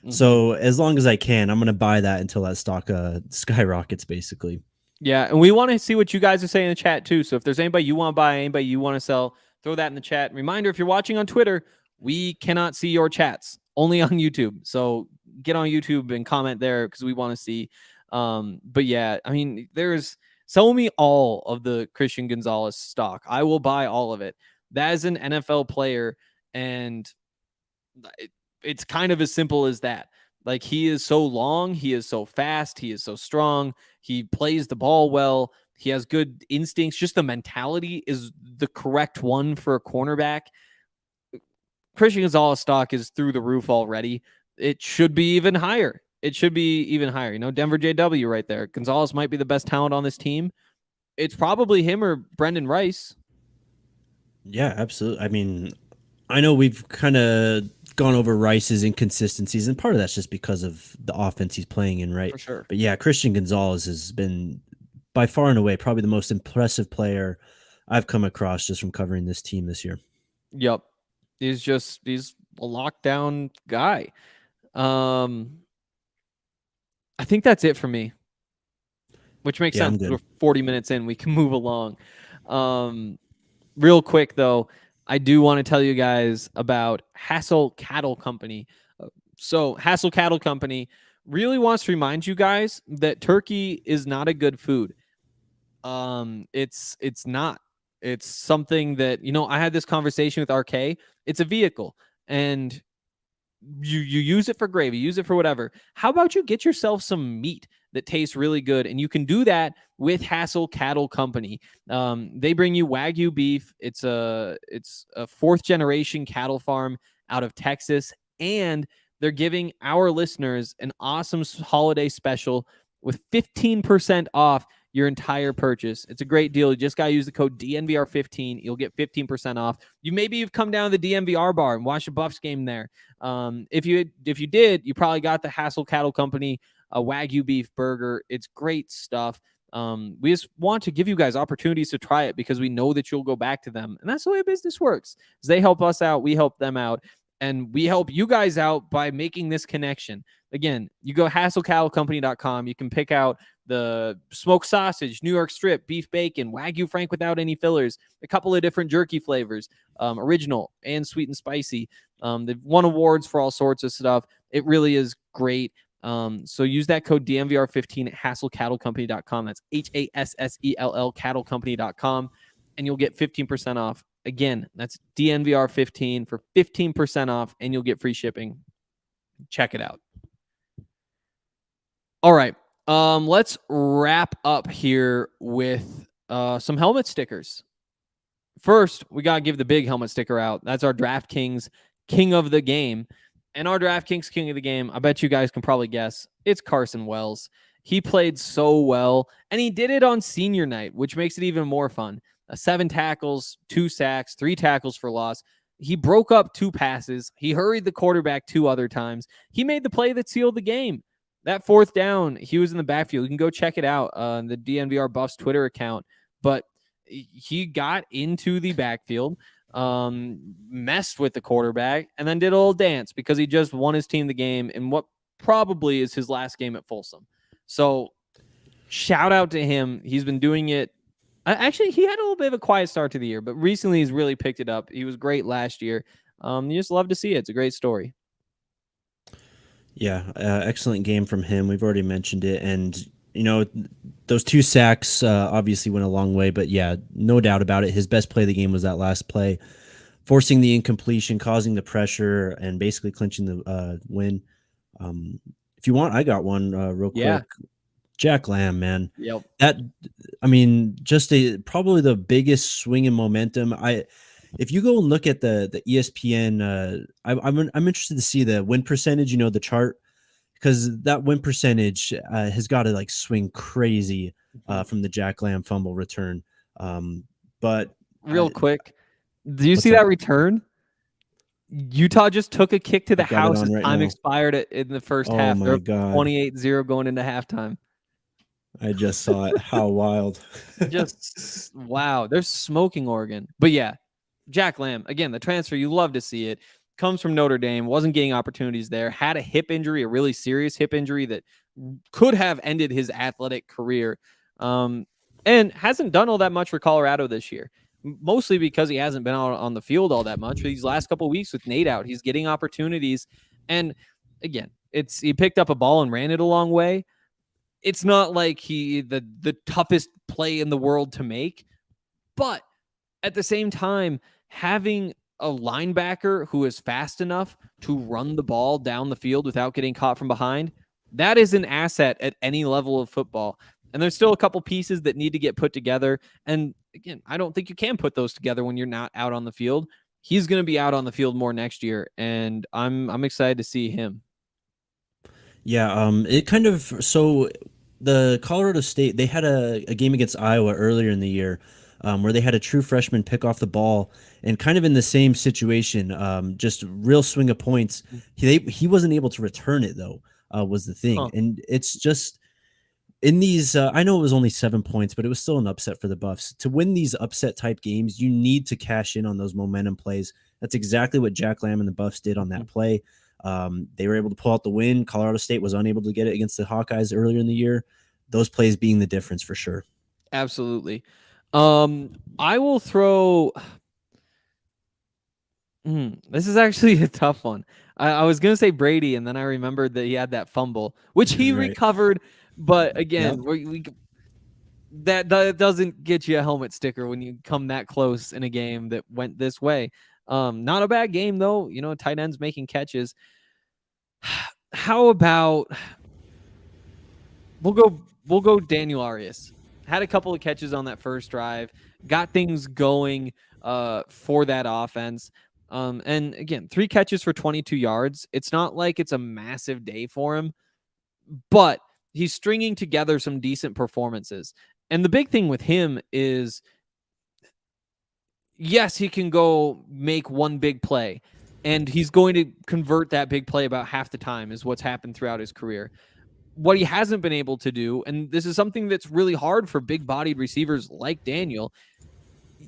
[SPEAKER 2] So as long as I can, I'm gonna buy that until that stock skyrockets, basically.
[SPEAKER 1] Yeah, and we want to see what you guys are saying in the chat too. So if there's anybody you want to buy, anybody you want to sell, throw that in the chat. Reminder, if you're watching on Twitter, we cannot see your chats, only on YouTube. So get on YouTube and comment there because we want to see. But yeah, I mean, sell me all of the Christian Gonzalez stock. I will buy all of it. That is an NFL player, and it's kind of as simple as that. Like, he is so long, he is so fast, he is so strong, he plays the ball well, he has good instincts. Just the mentality is the correct one for a cornerback. Christian Gonzalez stock is through the roof already. It should be even higher. Denver JW right there. Gonzalez might be the best talent on this team. It's probably him or Brendan Rice.
[SPEAKER 2] Yeah, absolutely. I mean, I know we've kind of gone over Rice's inconsistencies, and part of that's just because of the offense he's playing in, right?
[SPEAKER 1] For sure.
[SPEAKER 2] But yeah, Christian Gonzalez has been by far and away probably the most impressive player I've come across just from covering this team this year.
[SPEAKER 1] Yep. He's a lockdown guy. I think that's it for me, which makes sense. We're 40 minutes in. We can move along. Real quick, though, I do want to tell you guys about Hassel Cattle Company. So Hassel Cattle Company really wants to remind you guys that turkey is not a good food. It's not. It's something that, I had this conversation with RK. It's a vehicle, and you use it for gravy, use it for whatever. How about you get yourself some meat that tastes really good? And you can do that with Hassel Cattle Company. They bring you Wagyu beef. It's a fourth generation cattle farm out of Texas, and they're giving our listeners an awesome holiday special with 15% off your entire purchase. It's a great deal. You just got to use the code DNVR15. You'll get 15% off. You've come down to the DNVR bar and watched a Buffs game there. If you did, you probably got the Hassel Cattle Company Wagyu beef burger. It's great stuff. We just want to give you guys opportunities to try it because we know that you'll go back to them. And that's the way business works. They help us out. We help them out. And we help you guys out by making this connection. Again, you go HassleCattleCompany.com. You can pick out the smoked sausage, New York strip, beef bacon, Wagyu Frank without any fillers, a couple of different jerky flavors, original and sweet and spicy. They've won awards for all sorts of stuff. It really is great. So use that code DNVR15 at HassleCattleCompany.com. That's HASSELL CattleCompany.com, and you'll get 15% off. Again, that's DNVR15 for 15% off, and you'll get free shipping. Check it out. All right. Let's wrap up here with some helmet stickers. First, we got to give the big helmet sticker out. That's our DraftKings King of the Game. And our DraftKings King of the Game, I bet you guys can probably guess, it's Carson Wells. He played so well, and he did it on senior night, which makes it even more fun. 7 tackles, 2 sacks, 3 tackles for loss. He broke up 2 passes. He hurried the quarterback 2 other times. He made the play that sealed the game. That 4th down, he was in the backfield. You can go check it out on the DNVR Buffs Twitter account. But he got into the backfield, messed with the quarterback, and then did a little dance because he just won his team the game in what probably is his last game at Folsom. So shout out to him. He's been doing it. Actually, he had a little bit of a quiet start to the year, but recently he's really picked it up. He was great last year. You just love to see it. It's a great story.
[SPEAKER 2] Yeah, excellent game from him. We've already mentioned it. And, you know, those 2 sacks obviously went a long way. But, yeah, no doubt about it. His best play of the game was that last play, forcing the incompletion, causing the pressure, and basically clinching the win. If you want, I got one real quick. Jack Lamb, man.
[SPEAKER 1] Yep.
[SPEAKER 2] Just probably the biggest swing in momentum. If you go and look at the ESPN, I'm interested to see the win percentage. You know, the chart, because that win percentage has got to like swing crazy from the Jack Lamb fumble return. But
[SPEAKER 1] real quick, do you see that return? Utah just took a kick to the house as time expired in the first half.
[SPEAKER 2] Oh my God.
[SPEAKER 1] 28-0 going into halftime.
[SPEAKER 2] I just saw it. How wild.
[SPEAKER 1] Just wow. They're smoking Oregon. But yeah, Jack Lamb, again, the transfer, you love to see it. Comes from Notre Dame, wasn't getting opportunities there, had a hip injury, a really serious hip injury that could have ended his athletic career, and hasn't done all that much for Colorado this year, mostly because he hasn't been out on the field all that much. But these last couple of weeks with Nate out, he's getting opportunities. And again, he picked up a ball and ran it a long way. It's not like the toughest play in the world to make, but at the same time, having a linebacker who is fast enough to run the ball down the field without getting caught from behind, that is an asset at any level of football. And there's still a couple pieces that need to get put together. And again, I don't think you can put those together when you're not out on the field. He's going to be out on the field more next year, and I'm excited to see him.
[SPEAKER 2] Yeah, so the Colorado State, they had a game against Iowa earlier in the year where they had a true freshman pick off the ball, and kind of in the same situation, just real swing of points. He wasn't able to return it, though, was the thing. And it's just in these, I know it was only 7 points, but it was still an upset for the Buffs. To win these upset type games, you need to cash in on those momentum plays. That's exactly what Jack Lamb and the Buffs did on that play. They were able to pull out the win. Colorado State was unable to get it against the Hawkeyes earlier in the year. Those plays being the difference for sure.
[SPEAKER 1] Absolutely. I will throw. This is actually a tough one. I was going to say Brady, and then I remembered that he had that fumble, which he recovered. But again, that doesn't get you a helmet sticker when you come that close in a game that went this way. Not a bad game, though. You know, tight ends making catches. How about we'll go Daniel Arias. Had a couple of catches on that first drive, got things going for that offense. And again, 3 catches for 22 yards. It's not like it's a massive day for him, but he's stringing together some decent performances. And the big thing with him is, yes, he can go make one big play, and he's going to convert that big play about half the time, is what's happened throughout his career. What he hasn't been able to do, and this is something that's really hard for big-bodied receivers like Daniel,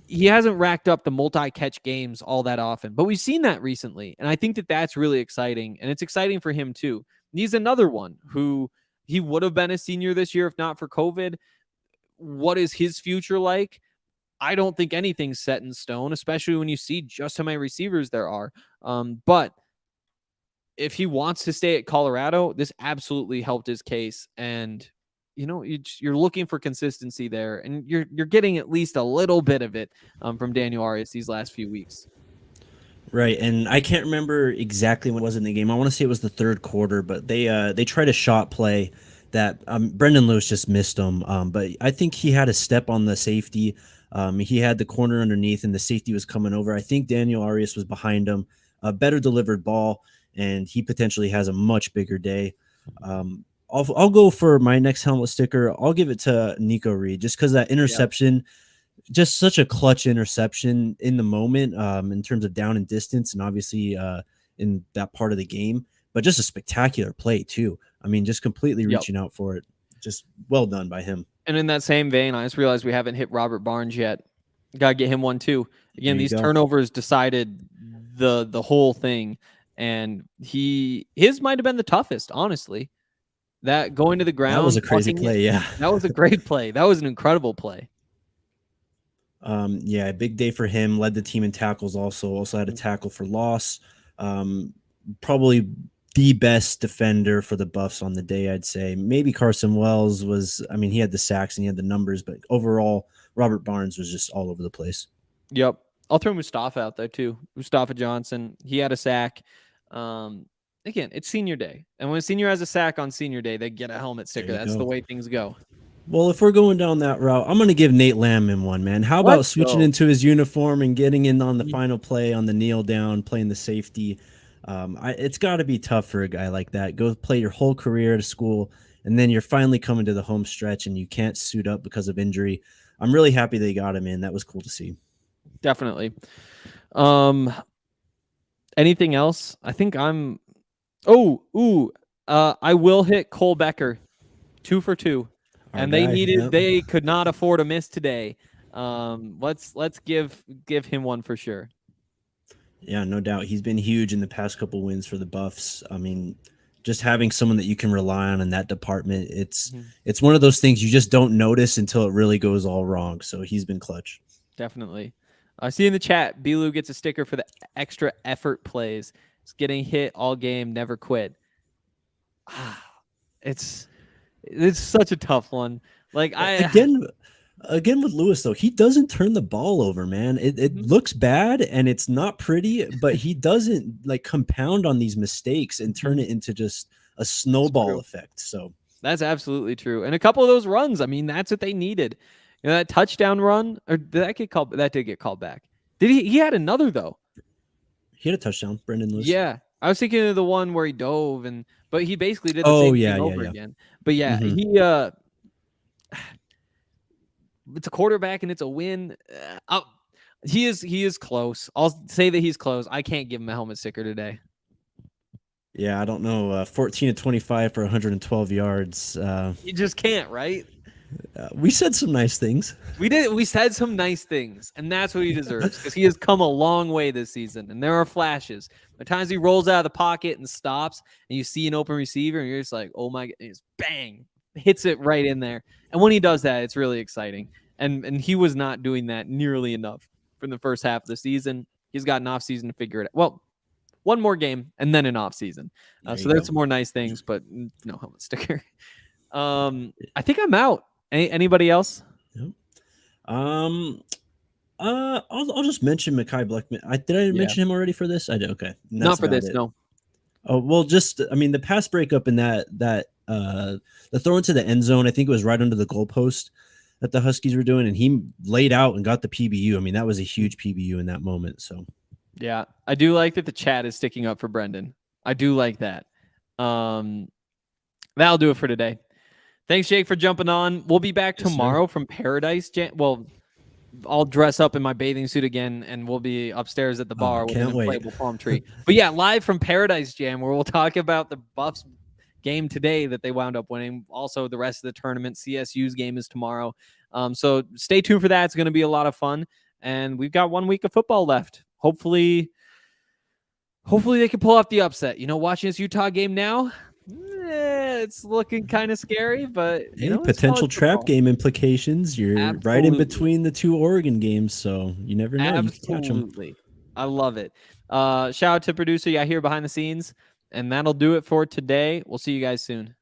[SPEAKER 1] he hasn't racked up the multi-catch games all that often, but we've seen that recently, and I think that that's really exciting, and it's exciting for him too. He's another one who he would have been a senior this year if not for COVID. What is his future like? I don't think anything's set in stone, especially when you see just how many receivers there are. But if he wants to stay at Colorado, this absolutely helped his case. And you're looking for consistency there, and you're getting at least a little bit of it from Daniel Arias these last few weeks.
[SPEAKER 2] Right, and I can't remember exactly what was in the game. I want to say it was the third quarter, but they tried a shot play that Brendan Lewis just missed him. But I think he had a step on the safety. He had the corner underneath, and the safety was coming over. I think Daniel Arias was behind him. A better delivered ball, and he potentially has a much bigger day. I'll go for my next helmet sticker. I'll give it to Nico Reed, just because that interception, just such a clutch interception in the moment, in terms of down and distance, and obviously in that part of the game, but just a spectacular play too. I mean, just completely reaching out for it. Just well done by him.
[SPEAKER 1] And in that same vein, I just realized we haven't hit Robert Barnes yet. Got to get him one too. Again, these turnovers decided the whole thing, and his might have been the toughest, honestly. That going to the ground.
[SPEAKER 2] That was a crazy play. Yeah,
[SPEAKER 1] that was a great play. That was an incredible play.
[SPEAKER 2] Yeah, a big day for him. Led the team in tackles. Also had a tackle for loss. Probably the best defender for the Buffs on the day, I'd say. Maybe Carson Wells was. I mean, he had the sacks and he had the numbers, but overall, Robert Barnes was just all over the place.
[SPEAKER 1] Yep, I'll throw Mustafa out there too. Mustafa Johnson. He had a sack. Again, it's senior day. And when a senior has a sack on senior day, they get a helmet sticker. That's the way things go.
[SPEAKER 2] Well, if we're going down that route, I'm going to give Nate Landman one, man. How about switching into his uniform and getting in on the final play on the kneel down, playing the safety? It's got to be tough for a guy like that. Go play your whole career at a school, and then you're finally coming to the home stretch, and you can't suit up because of injury. I'm really happy they got him in. That was cool to see.
[SPEAKER 1] Definitely. Anything else? I think I'm... I will hit Cole Becker, 2 for 2, and they could not afford a miss today. Let's give him one for sure.
[SPEAKER 2] Yeah, no doubt. He's been huge in the past couple wins for the Buffs. I mean, just having someone that you can rely on in that department, it's one of those things you just don't notice until it really goes all wrong. So he's been clutch.
[SPEAKER 1] Definitely. I see in the chat, Bilu gets a sticker for the extra effort plays. It's getting hit all game, never quit. It's such a tough one. Like
[SPEAKER 2] again with Lewis though, he doesn't turn the ball over, man. It looks bad and it's not pretty, but he doesn't like compound on these mistakes and turn it into just a snowball effect. So
[SPEAKER 1] that's absolutely true. And a couple of those runs, I mean, that's what they needed. That touchdown run, or did that get called? That did get called back. Did he? He had another though.
[SPEAKER 2] He had a touchdown, Brendan Lewis.
[SPEAKER 1] Yeah, I was thinking of the one where he dove, but he basically did the same thing over again. But yeah, he it's a quarterback and it's a win. He is close. I'll say that he's close. I can't give him a helmet sticker today.
[SPEAKER 2] Yeah, I don't know. 14 to 25 for 112 yards.
[SPEAKER 1] You just can't, right?
[SPEAKER 2] We said some nice things.
[SPEAKER 1] We did. We said some nice things, and that's what he deserves because he has come a long way this season. And there are flashes. At times he rolls out of the pocket and stops, and you see an open receiver, and you're just like, "Oh my!" And just bang, hits it right in there. And when he does that, it's really exciting. And he was not doing that nearly enough from the first half of the season. He's got an off season to figure it out. Well, one more game and then an off season. So there's some more nice things, but no helmet sticker. I think I'm out. Anybody else?
[SPEAKER 2] Yep. I'll just mention Mekhi Blackman. Did I mention him already for this? I did. Okay.
[SPEAKER 1] Not for this. No.
[SPEAKER 2] Oh, well, the pass breakup in the throw into the end zone, I think it was right under the goalpost that the Huskies were doing, and he laid out and got the PBU. I mean, that was a huge PBU in that moment. So,
[SPEAKER 1] yeah, I do like that the chat is sticking up for Brendan. I do like that. That'll do it for today. Thanks, Jake, for jumping on. We'll be back tomorrow from Paradise Jam. Well, I'll dress up in my bathing suit again, and we'll be upstairs at the bar with an inflatable palm tree. But yeah, live from Paradise Jam, where we'll talk about the Buffs game today that they wound up winning. Also, the rest of the tournament. CSU's game is tomorrow. So stay tuned for that. It's going to be a lot of fun. And we've got 1 week of football left. Hopefully they can pull off the upset. Watching this Utah game now, it's looking kind of scary, but
[SPEAKER 2] potential trap game implications. You're
[SPEAKER 1] Absolutely.
[SPEAKER 2] Right in between the 2 Oregon games, so you never know.
[SPEAKER 1] Absolutely.
[SPEAKER 2] You can catch them.
[SPEAKER 1] I love it. Shout out to producer Yahir behind the scenes, and that'll do it for today. We'll see you guys soon.